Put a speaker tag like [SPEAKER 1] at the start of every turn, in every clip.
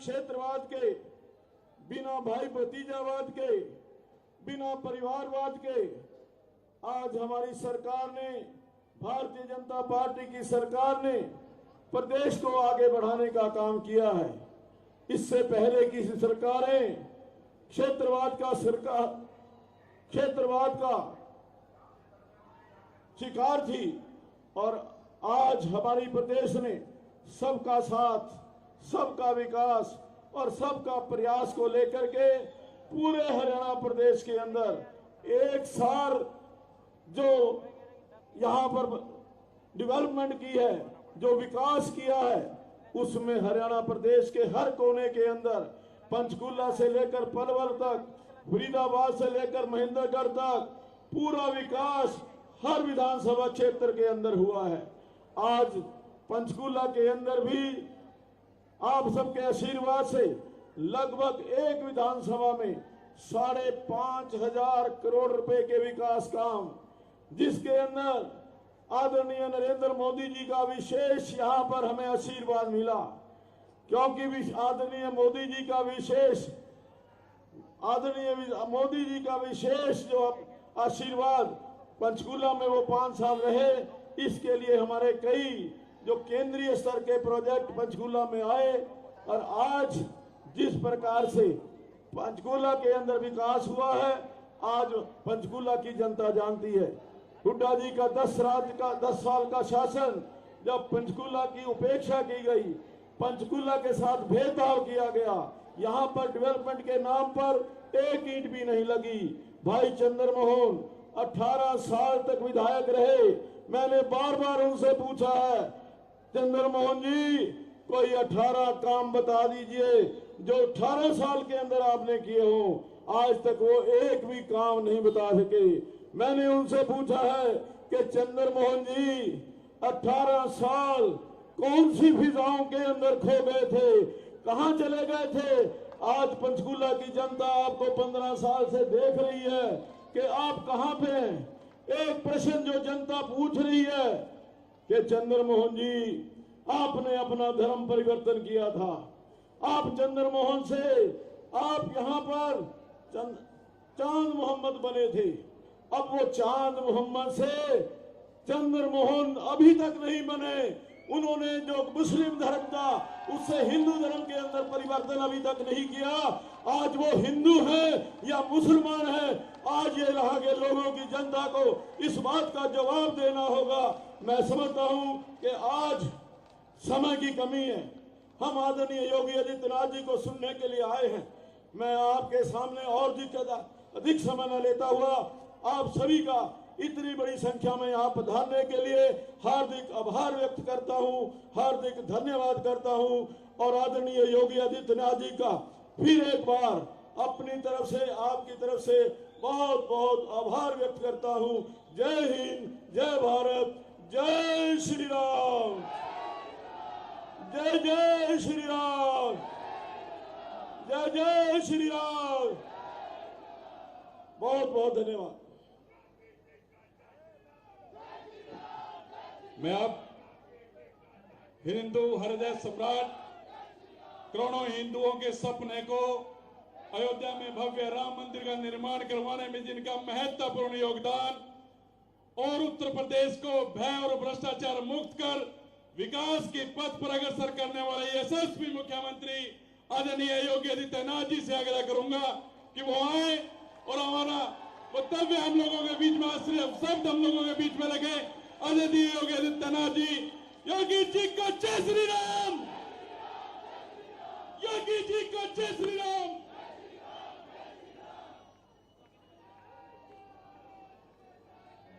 [SPEAKER 1] क्षेत्रवाद के, बिना भाई भतीजावाद के, बिना परिवारवाद के आज हमारी सरकार ने, भारतीय जनता पार्टी की सरकार ने प्रदेश को आगे बढ़ाने का काम किया है। इससे पहले की सरकारें क्षेत्रवाद का शिकार थी और आज हमारी प्रदेश ने सबका साथ, सबका विकास और सबका प्रयास को लेकर के पूरे हरियाणा प्रदेश के अंदर एक सार जो यहाँ पर डेवलपमेंट की है, जो विकास किया है, उसमें हरियाणा प्रदेश के हर कोने के अंदर पंचकूला से लेकर पलवल तक, फरीदाबाद से लेकर महेंद्रगढ़ तक पूरा विकास हर विधानसभा क्षेत्र के अंदर हुआ है। आज पंचकूला के अंदर भी आप सबके आशीर्वाद से लगभग एक विधानसभा में 5,500 करोड़ रुपए के विकास काम, जिसके अंदर आदरणीय नरेंद्र मोदी जी का विशेष यहाँ पर हमें आशीर्वाद मिला, क्योंकि आदरणीय मोदी जी का विशेष जो आशीर्वाद पंचकूला में वो 5 साल रहे। इसके लिए हमारे कई जो केंद्रीय स्तर के प्रोजेक्ट पंचकूला में आए और आज जिस प्रकार से पंचकूला के अंदर विकास हुआ है, आज पंचकूला की जनता जानती है। हुड्डा जी का 10 साल का शासन, जब पंचकूला की उपेक्षा की गई, पंचकूला के साथ भेदभाव किया गया, यहाँ पर डेवलपमेंट के नाम पर एक ईंट भी नहीं लगी। भाई चंद्रमोहन 18 साल तक विधायक रहे। मैंने बार बार उनसे पूछा है, चंद्रमोहन जी कोई 18 काम बता दीजिए जो 18 साल के अंदर आपने किए हो। आज तक वो एक भी काम नहीं बता सके। मैंने उनसे पूछा है कि चंद्रमोहन जी 18 साल कौन सी फिजाओं के अंदर खो गए थे, कहां चले गए थे। आज पंचकूला की जनता आपको 15 साल से देख रही है कि आप कहां पे हैं। एक प्रश्न जो जनता पूछ रही है कि चंद्रमोहन जी आपने अपना धर्म परिवर्तन किया था, आप चंद्रमोहन से आप यहाँ पर चांद मोहम्मद बने थे, अब वो चांद मोहम्मद से चंद्रमोहन अभी तक नहीं बने। उन्होंने जो मुस्लिम धर्म था उससे हिंदू धर्म के अंदर परिवर्तन अभी तक नहीं किया। आज वो हिंदू है या मुसलमान है, आज ये यहाँ के लोगों की जनता को इस बात का जवाब देना होगा। मैं समझता हूँ कि आज समय की कमी है। हम आदरणीय योगी आदित्यनाथ जी को सुनने के लिए आए हैं। मैं आपके सामने और अधिक समय न लेता हुआ आप सभी का इतनी बड़ी संख्या में यहाँ पधारने के लिए हार्दिक आभार व्यक्त करता हूँ, हार्दिक धन्यवाद करता हूँ और आदरणीय योगी आदित्यनाथ जी का फिर एक बार अपनी तरफ से, आपकी तरफ से बहुत बहुत आभार व्यक्त करता हूँ। जय हिंद, जय भारत, जय श्री राम, जय जय श्री राम, जय जय श्री राम। बहुत बहुत धन्यवाद।
[SPEAKER 2] मैं अब हिंदू हृदय सम्राट, करोड़ों हिंदुओं के सपने को अयोध्या में भव्य राम मंदिर का निर्माण करवाने में जिनका महत्वपूर्ण योगदान और उत्तर प्रदेश को भय और भ्रष्टाचार मुक्त कर विकास के पथ पर अग्रसर करने वाले यशस्वी मुख्यमंत्री आदरणीय योगी आदित्यनाथ जी से आग्रह करूंगा कि वो आए और हमारा वक्तव्य हम लोगों के बीच में, शब्द हम लोगों के बीच में रखे। आदरणीय योगी आदित्यनाथ जी, योगी जी को जय श्री राम, योगी जी को जय श्री राम।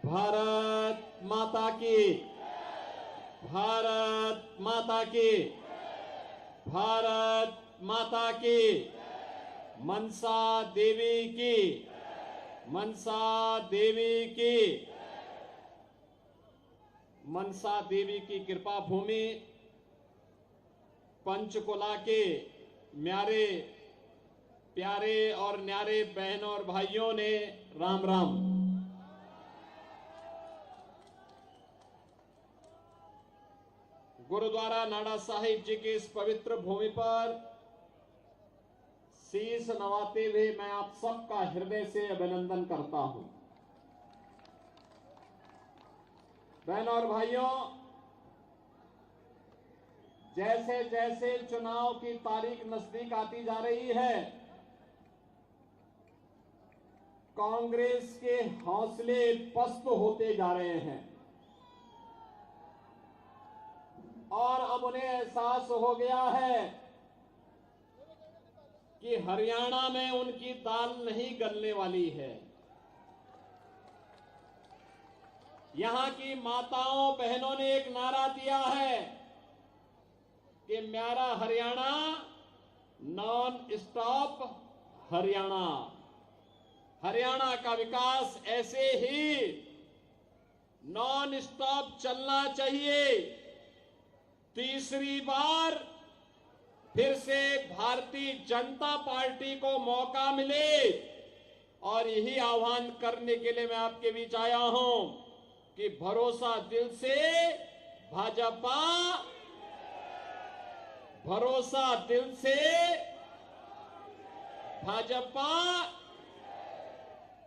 [SPEAKER 3] भारत माता की, भारत माता की, भारत माता की, मनसा देवी की, मनसा देवी की, मनसा देवी की कृपा भूमि पंचकुला के म्यारे प्यारे और न्यारे बहनों और भाइयों ने राम राम। गुरुद्वारा नाड़ा साहिब जी की इस पवित्र भूमि पर शीश नवाते हुए मैं आप सबका हृदय से अभिनंदन करता हूं। बहनों और भाइयों, जैसे जैसे चुनाव की तारीख नजदीक आती जा रही है, कांग्रेस के हौसले पस्त होते जा रहे हैं और अब उन्हें एहसास हो गया है कि हरियाणा में उनकी दाल नहीं गलने वाली है। यहां की माताओं बहनों ने एक नारा दिया है कि मेरा हरियाणा नॉन स्टॉप हरियाणा। हरियाणा का विकास ऐसे ही नॉन स्टॉप चलना चाहिए। तीसरी बार फिर से भारतीय जनता पार्टी को मौका मिले और यही आह्वान करने के लिए मैं आपके बीच आया हूं कि भरोसा दिल से भाजपा, भरोसा दिल से भाजपा।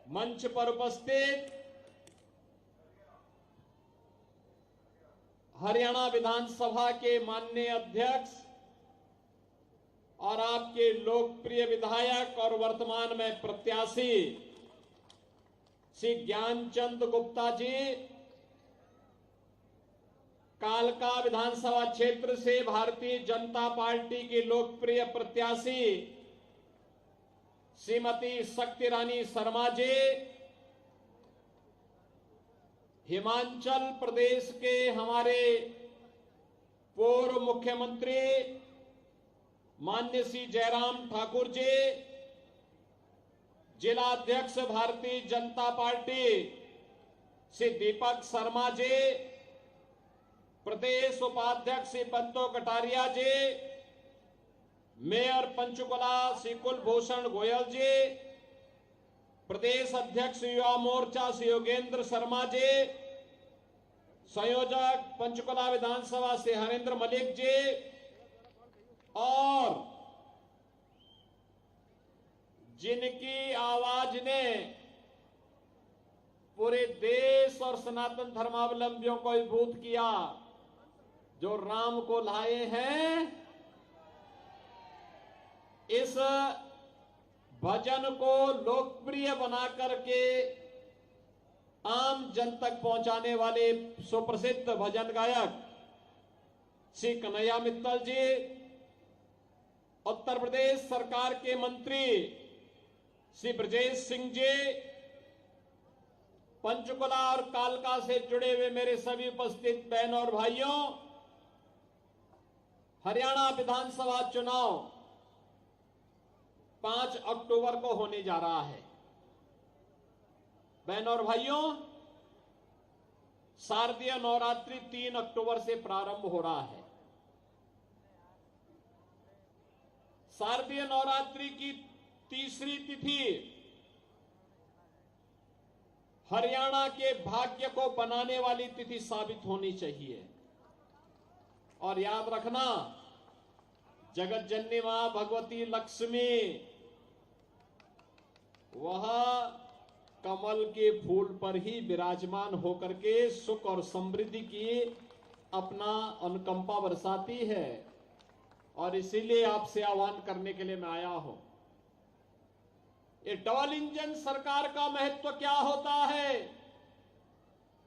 [SPEAKER 3] मंच पर उपस्थित हरियाणा विधानसभा के माननीय अध्यक्ष और आपके लोकप्रिय विधायक और वर्तमान में प्रत्याशी श्री ज्ञानचंद गुप्ता जी, कालका विधानसभा क्षेत्र से भारतीय जनता पार्टी की लोकप्रिय प्रत्याशी श्रीमती शक्ति रानी शर्मा जी, हिमाचल प्रदेश के हमारे पूर्व मुख्यमंत्री माननीय श्री जयराम ठाकुर जी, जिला अध्यक्ष भारतीय जनता पार्टी श्री दीपक शर्मा जी, प्रदेश उपाध्यक्ष श्री बंतो कटारिया जी, मेयर पंचकुला श्री कुलभूषण गोयल जी, प्रदेश अध्यक्ष युवा मोर्चा श्री योगेंद्र शर्मा जी, संयोजक पंचकुला विधानसभा श्री हरेंद्र मलिक जी और जिनकी आवाज ने पूरे देश और सनातन धर्मावलंबियों को अभिभूत किया, जो राम को लाए हैं, इस भजन को लोकप्रिय बना करके आम जन तक पहुंचाने वाले सुप्रसिद्ध भजन गायक श्री कन्हैया मित्तल जी, उत्तर प्रदेश सरकार के मंत्री श्री ब्रजेश सिंह जी, पंचकुला और कालका से जुड़े हुए मेरे सभी उपस्थित बहनों और भाइयों, हरियाणा विधानसभा चुनाव 5 अक्टूबर को होने जा रहा है। बहनों और भाइयों, शारदीय नवरात्रि 3 अक्टूबर से प्रारंभ हो रहा है। शारदीय नवरात्रि की तीसरी तिथि हरियाणा के भाग्य को बनाने वाली तिथि साबित होनी चाहिए। और याद रखना, जगत जननी मां भगवती लक्ष्मी वह कमल के फूल पर ही विराजमान होकर के सुख और समृद्धि की अपना अनुकंपा बरसाती है। और इसीलिए आपसे आह्वान करने के लिए मैं आया हूं। ये डबल इंजन सरकार का महत्व क्या होता है?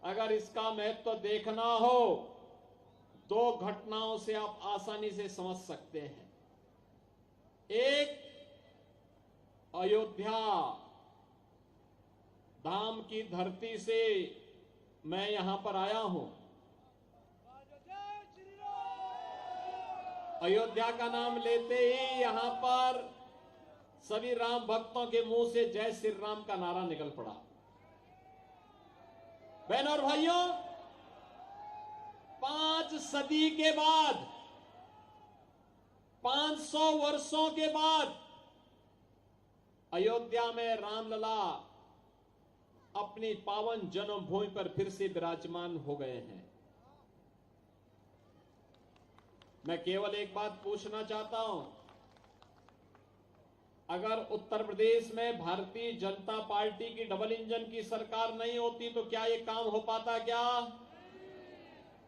[SPEAKER 3] अगर इसका महत्व देखना हो, 2 घटनाओं से आप आसानी से समझ सकते हैं। एक, अयोध्या धाम की धरती से मैं यहां पर आया हूं। अयोध्या का नाम लेते ही यहां पर सभी राम भक्तों के मुंह से जय श्री राम का नारा निकल पड़ा। बहनों और भाइयों, 5 सदी के बाद, 500 वर्षों के बाद अयोध्या में रामलला अपनी पावन जन्मभूमि पर फिर से विराजमान हो गए हैं। मैं केवल एक बात पूछना चाहता हूं, अगर उत्तर प्रदेश में भारतीय जनता पार्टी की डबल इंजन की सरकार नहीं होती तो क्या ये काम हो पाता?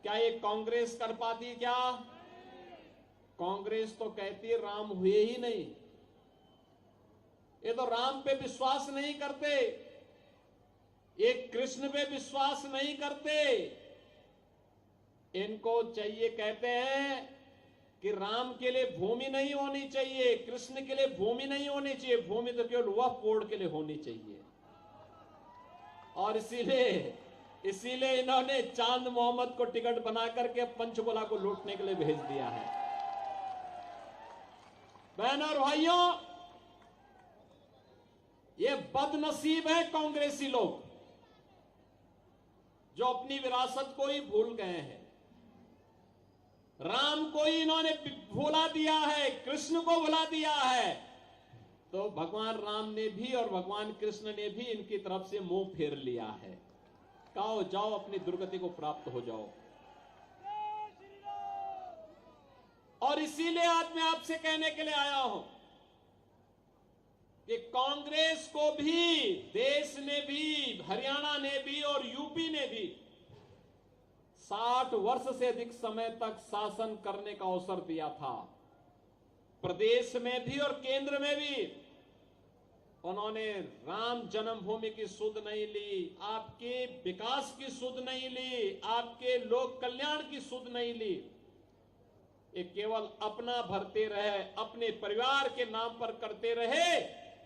[SPEAKER 3] क्या ये कांग्रेस कर पाती? क्या कांग्रेस तो कहती राम हुए ही नहीं, ये तो राम पे विश्वास नहीं करते, ये कृष्ण पे विश्वास नहीं करते। इनको चाहिए, कहते हैं कि राम के लिए भूमि नहीं होनी चाहिए, कृष्ण के लिए भूमि नहीं होनी चाहिए, भूमि तो केवल वक्फ बोर्ड के लिए होनी चाहिए। और इसीलिए इन्होंने चांद मोहम्मद को टिकट बना करके पंचकुला को लूटने के लिए भेज दिया है। बहनों और भाइयों, ये बदनसीब है कांग्रेसी लोग जो अपनी विरासत को ही भूल गए हैं। राम को ही इन्होंने भुला दिया है, कृष्ण को भुला दिया है, तो भगवान राम ने भी और भगवान कृष्ण ने भी इनकी तरफ से मुंह फेर लिया है। कहो जाओ, अपनी दुर्गति को प्राप्त हो जाओ। और इसीलिए आज मैं आपसे कहने के लिए आया हूं कि कांग्रेस को भी, देश ने भी, हरियाणा ने भी और यूपी ने भी 60 वर्ष से अधिक समय तक शासन करने का अवसर दिया था। प्रदेश में भी और केंद्र में भी उन्होंने राम जन्मभूमि की सुध नहीं ली, आपके विकास की सुध नहीं ली, आपके लोक कल्याण की सुध नहीं ली। ये केवल अपना भरते रहे, अपने परिवार के नाम पर करते रहे,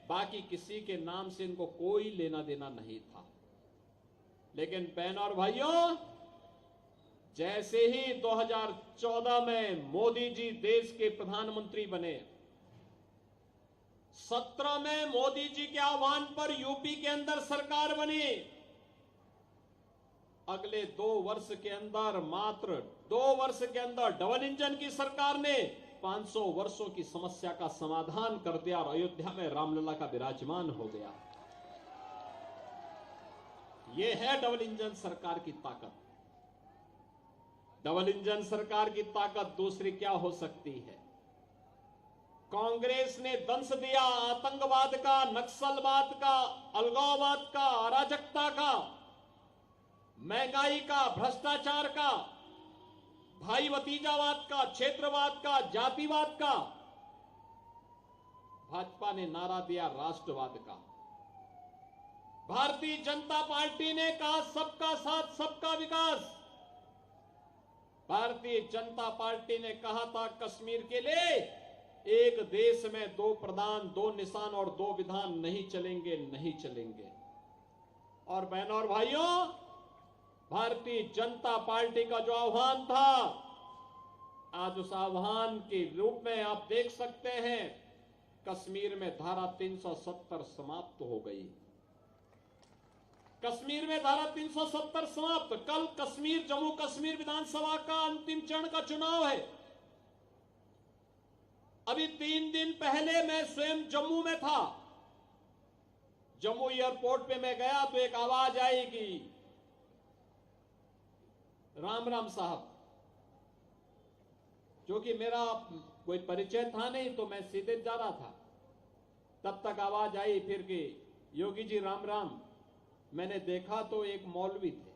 [SPEAKER 3] बाकी किसी के नाम से इनको कोई लेना देना नहीं था। लेकिन बहनों और भाइयों, जैसे ही 2014 में मोदी जी देश के प्रधानमंत्री बने, 17 में मोदी जी के आह्वान पर यूपी के अंदर सरकार बनी, अगले 2 वर्ष के अंदर, मात्र 2 वर्ष के अंदर डबल इंजन की सरकार ने 500 वर्षों की समस्या का समाधान कर दिया और अयोध्या में रामलला का विराजमान हो गया। यह है डबल इंजन सरकार की ताकत। डबल इंजन सरकार की ताकत दूसरी क्या हो सकती है? कांग्रेस ने दंश दिया आतंकवाद का, नक्सलवाद का, अलगाववाद का, अराजकता का, महंगाई का, भ्रष्टाचार का, भाई भतीजावाद का, क्षेत्रवाद का, जातिवाद का। भाजपा ने नारा दिया राष्ट्रवाद का। भारतीय जनता पार्टी ने कहा सबका साथ सबका विकास। भारतीय जनता पार्टी ने कहा था कश्मीर के लिए एक देश में 2 प्रधान, 2 निशान और 2 विधान नहीं चलेंगे, नहीं चलेंगे। और बहनों और भाइयों, भारतीय जनता पार्टी का जो आह्वान था, आज उस आह्वान के रूप में आप देख सकते हैं कश्मीर में धारा 370 समाप्त हो गई। कश्मीर में धारा 370 समाप्त। कल कश्मीर, जम्मू कश्मीर विधानसभा का अंतिम चरण का चुनाव है। अभी 3 दिन पहले मैं स्वयं जम्मू में था। जम्मू एयरपोर्ट पे मैं गया तो एक आवाज आई कि राम राम साहब, जो कि मेरा कोई परिचय था नहीं, तो मैं सीधे जा रहा था। तब तक आवाज आई फिर कि योगी जी राम राम। मैंने देखा तो एक मौलवी थे।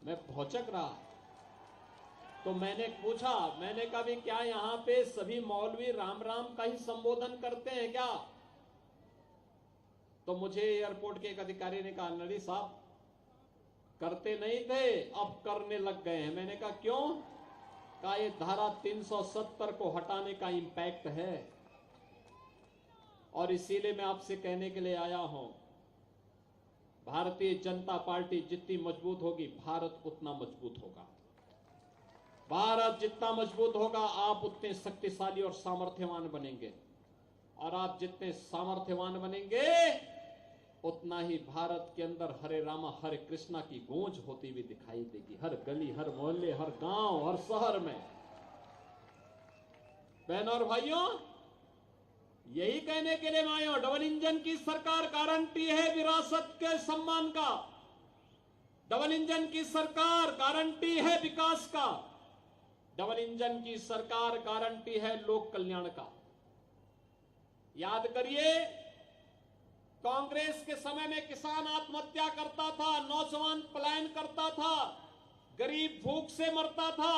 [SPEAKER 3] मैं भौचक रहा तो मैंने पूछा, मैंने कहा भी क्या यहां पे सभी मौलवी राम राम का ही संबोधन करते हैं क्या? तो मुझे एयरपोर्ट के एक अधिकारी ने कहा, नरी साहब करते नहीं थे, अब करने लग गए हैं। मैंने कहा क्यों? कहा ये धारा 370 को हटाने का इंपैक्ट है और इसीलिए मैं आपसे कहने के लिए आया हूं, भारतीय जनता पार्टी जितनी मजबूत होगी, भारत उतना मजबूत होगा। भारत जितना मजबूत होगा, आप उतने शक्तिशाली और सामर्थ्यवान बनेंगे। और आप जितने सामर्थ्यवान बनेंगे, उतना ही भारत के अंदर हरे रामा हरे कृष्णा की गूंज होती हुई दिखाई देगी, हर गली, हर मोहल्ले, हर गांव, हर शहर में। बहनों और भाइयों, यही कहने के लिए मैं आया हूं, डबल इंजन की सरकार गारंटी है विरासत के सम्मान का। डबल इंजन की सरकार गारंटी है विकास का। डबल इंजन की सरकार गारंटी है लोक कल्याण का। याद करिए, कांग्रेस के समय में किसान आत्महत्या करता था, नौजवान पलायन करता था, गरीब भूख से मरता था,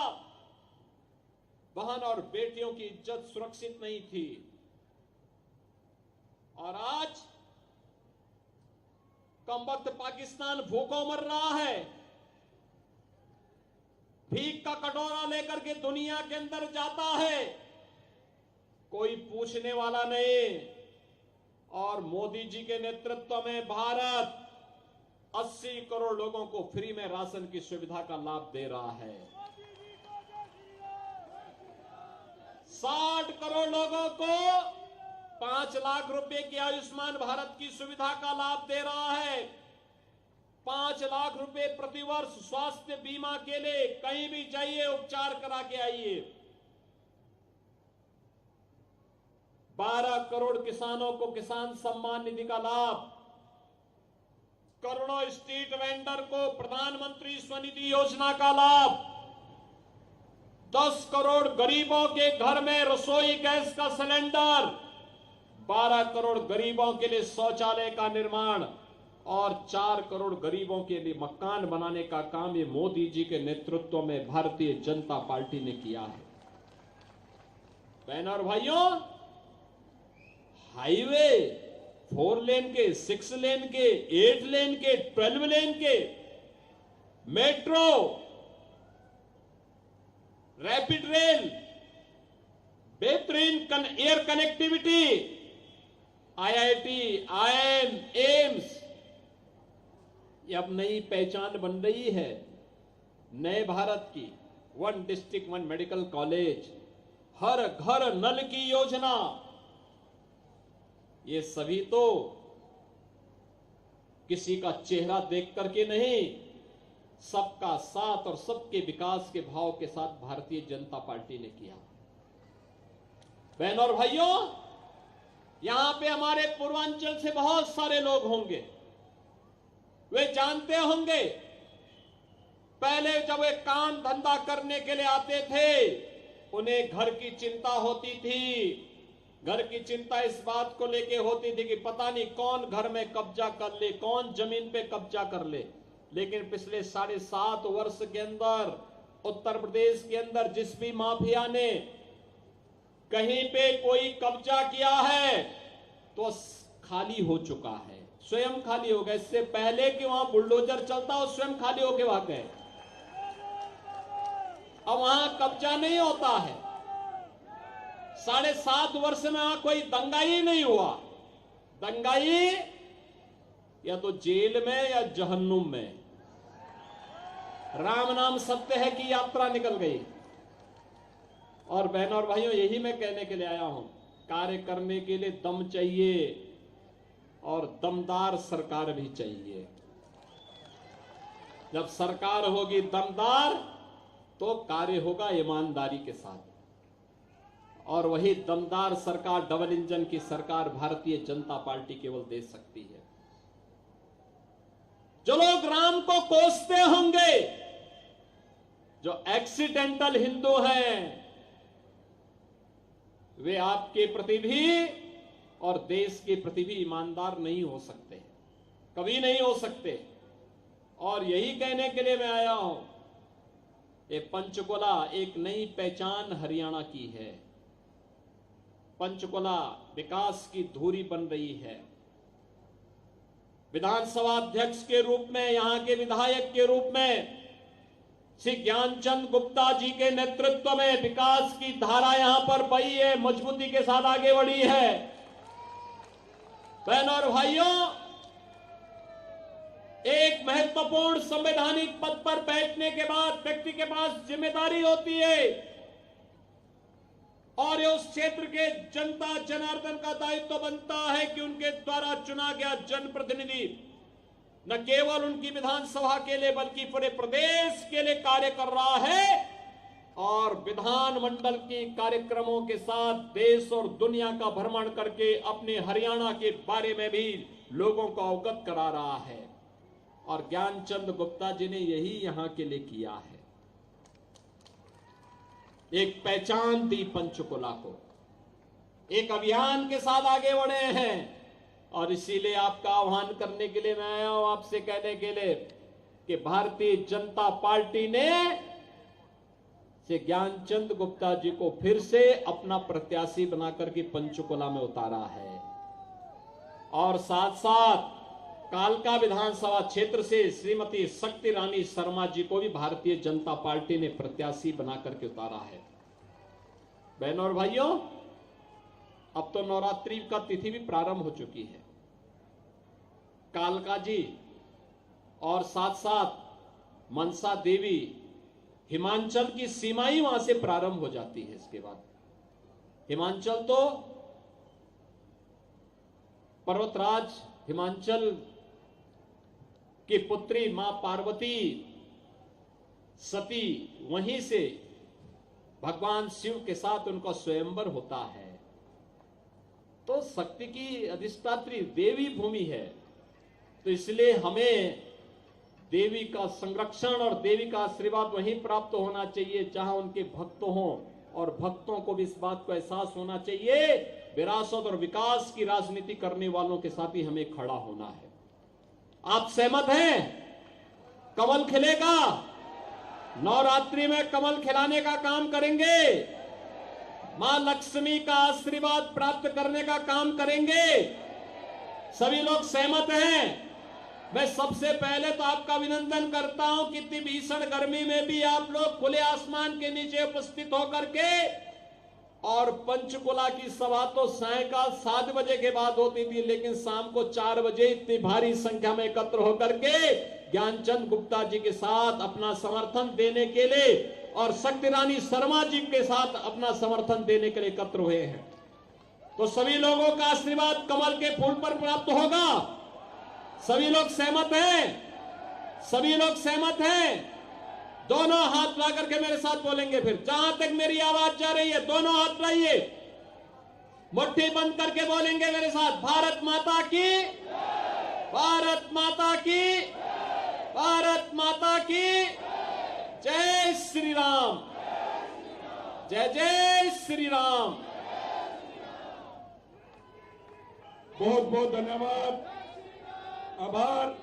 [SPEAKER 3] बहन और बेटियों की इज्जत सुरक्षित नहीं थी। और आज कमबख्त पाकिस्तान भूखों मर रहा है, भीख का कटोरा लेकर के दुनिया के अंदर जाता है, कोई पूछने वाला नहीं। और मोदी जी के नेतृत्व में भारत 80 करोड़ लोगों को फ्री में राशन की सुविधा का लाभ दे रहा है, 60 करोड़ लोगों को 5 लाख रुपए की आयुष्मान भारत की सुविधा का लाभ दे रहा है, 5 लाख रुपए प्रतिवर्ष स्वास्थ्य बीमा के लिए, कहीं भी जाइए उपचार करा के आइए। 12 करोड़ किसानों को किसान सम्मान निधि का लाभ, करोड़ों स्ट्रीट वेंडर को प्रधानमंत्री स्वनिधि योजना का लाभ, 10 करोड़ गरीबों के घर में रसोई गैस का सिलेंडर, 12 करोड़ गरीबों के लिए शौचालय का निर्माण और 4 करोड़ गरीबों के लिए मकान बनाने का काम ये मोदी जी के नेतृत्व में भारतीय जनता पार्टी ने किया है। बहनों और भाइयों, हाईवे 4 लेन के, 6 लेन के, 8 लेन के, 12 लेन के, मेट्रो, रैपिड रेल, बेहतरीन air connectivity, IIT, IIM, AIIMS, ये अब नई पहचान बन रही है नए भारत की। 1 डिस्ट्रिक्ट 1 मेडिकल कॉलेज, हर घर नल की योजना, ये सभी तो किसी का चेहरा देख करके नहीं, सबका साथ और सबके विकास के भाव के साथ भारतीय जनता पार्टी ने किया। बहनों और भाइयों, यहां पे हमारे पूर्वांचल से बहुत सारे लोग होंगे, वे जानते होंगे पहले जब वे काम धंधा करने के लिए आते थे, उन्हें घर की चिंता होती थी। घर की चिंता इस बात को लेके होती थी कि पता नहीं कौन घर में कब्जा कर ले, कौन जमीन पे कब्जा कर ले। लेकिन पिछले 7.5 वर्ष के अंदर उत्तर प्रदेश के अंदर जिस भी माफिया ने कहीं पे कोई कब्जा किया है तो खाली हो चुका है, स्वयं खाली हो गया। इससे पहले कि वहां बुलडोजर चलता हो, स्वयं खाली होके भाग गए। अब वहां कब्जा नहीं होता है। 7.5 वर्ष में वहां कोई दंगाई नहीं हुआ। दंगाई या तो जेल में या जहन्नुम में। राम नाम सत्य है की यात्रा निकल गई। और बहनों और भाइयों, यही मैं कहने के लिए आया हूं, कार्य करने के लिए दम चाहिए और दमदार सरकार भी चाहिए। जब सरकार होगी दमदार तो कार्य होगा ईमानदारी के साथ। और वही दमदार सरकार, डबल इंजन की सरकार भारतीय जनता पार्टी केवल दे सकती है। जो लोग राम को कोसते होंगे, जो एक्सीडेंटल हिंदू हैं, वे आपके प्रति भी और देश के प्रति भी ईमानदार नहीं हो सकते, कभी नहीं हो सकते। और यही कहने के लिए मैं आया हूं, ये पंचकुला एक नई पहचान हरियाणा की है। पंचकुला विकास की धुरी बन रही है। विधानसभा अध्यक्ष के रूप में, यहां के विधायक के रूप में श्री ज्ञानचंद गुप्ता जी के नेतृत्व में विकास की धारा यहां पर बही है, मजबूती के साथ आगे बढ़ी है। बहनों और भाइयों, एक महत्वपूर्ण संवैधानिक पद पर बैठने के बाद व्यक्ति के पास जिम्मेदारी होती है और ये उस क्षेत्र के जनता जनार्दन का दायित्व बनता है कि उनके द्वारा चुना गया जनप्रतिनिधि न केवल उनकी विधानसभा के लिए बल्कि पूरे प्रदेश के लिए कार्य कर रहा है और विधानमंडल के कार्यक्रमों के साथ देश और दुनिया का भ्रमण करके अपने हरियाणा के बारे में भी लोगों को अवगत करा रहा है। और ज्ञानचंद गुप्ता जी ने यही यहां के लिए किया है, एक पहचान दी पंचकुला को। एक अभियान के साथ आगे बढ़े हैं। और इसीलिए आपका आह्वान करने के लिए मैं आया हूं, आपसे कहने के लिए कि भारतीय जनता पार्टी ने से ज्ञानचंद गुप्ता जी को फिर से अपना प्रत्याशी बनाकर के पंचकुला में उतारा है। और साथ साथ कालका विधानसभा क्षेत्र से श्रीमती शक्ति रानी शर्मा जी को भी भारतीय जनता पार्टी ने प्रत्याशी बनाकर के उतारा है। बहनों और भाइयों, अब तो नवरात्रि का तिथि भी प्रारंभ हो चुकी है। कालका जी और साथ साथ मनसा देवी, हिमाचल की सीमा ही वहां से प्रारंभ हो जाती है। इसके बाद हिमाचल तो पर्वतराज हिमाचल की पुत्री मां पार्वती सती, वहीं से भगवान शिव के साथ उनका स्वयंवर होता है। तो शक्ति की अधिष्ठात्री देवी भूमि है, तो इसलिए हमें देवी का संरक्षण और देवी का आशीर्वाद वहीं प्राप्त होना चाहिए जहां उनके भक्त हों, और भक्तों को भी इस बात को एहसास होना चाहिए विरासत और विकास की राजनीति करने वालों के साथ ही हमें खड़ा होना है। आप सहमत हैं? कमल खिलेगा, नवरात्रि में कमल खिलाने का काम करेंगे, मां लक्ष्मी का आशीर्वाद प्राप्त करने का काम करेंगे। सभी लोग सहमत हैं? मैं सबसे पहले तो आपका अभिनंदन करता हूं कि इतनी भीषण गर्मी में भी आप लोग खुले आसमान के नीचे उपस्थित होकर के, और पंचकुला की सभा तो सायंकाल 7 बजे के बाद होती थी, लेकिन शाम को 4 बजे इतनी भारी संख्या में एकत्र होकर के ज्ञानचंद गुप्ता जी के साथ अपना समर्थन देने के लिए और शक्ति रानी शर्मा जी के साथ अपना समर्थन देने के लिए एकत्र हुए हैं। तो सभी लोगों का आशीर्वाद कमल के फूल पर प्राप्त होगा। सभी लोग सहमत हैं? सभी लोग सहमत हैं? दोनों हाथ ला करके मेरे साथ बोलेंगे। फिर जहां तक मेरी आवाज जा रही है दोनों हाथ लाइए, मुट्ठी बंद करके बोलेंगे मेरे साथ, भारत माता की, भारत माता की, भारत माता की जय श्री राम, जय जय श्री राम।
[SPEAKER 2] बहुत बहुत धन्यवाद, आभार।